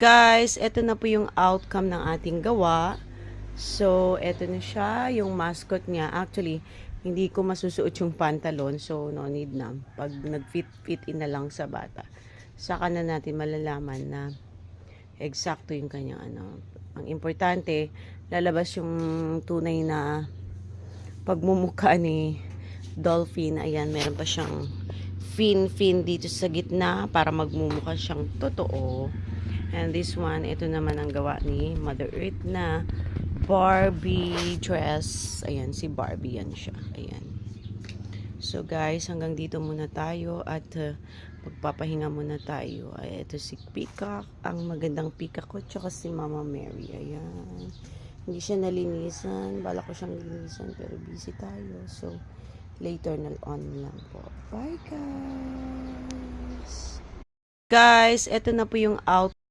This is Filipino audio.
Guys, eto na po yung outcome ng ating gawa. So, eto na siya, yung mascot niya. Actually, hindi ko masusuot yung pantalon, so no need na. Pag nag-fit in na lang sa bata, saka na natin malalaman na eksakto yung kanyang ano. Ang importante, lalabas yung tunay na pagmumukha ni Dolphin. Ayan, meron pa siyang fin dito sa gitna para magmumukha siyang totoo. And this one, ito naman ang gawa ni Mother Earth na Barbie dress. Ayan, si Barbie yan siya. Ayan. So guys, hanggang dito muna tayo at magpapahinga muna tayo. Ay, ito si Peacock, ang magandang Peacock ko, tsaka si Mama Mary. Ayan. Hindi siya nalinisan. Bala ko siyang linisan pero busy tayo. So, later na on lang po. Bye guys! Guys, eto na po yung out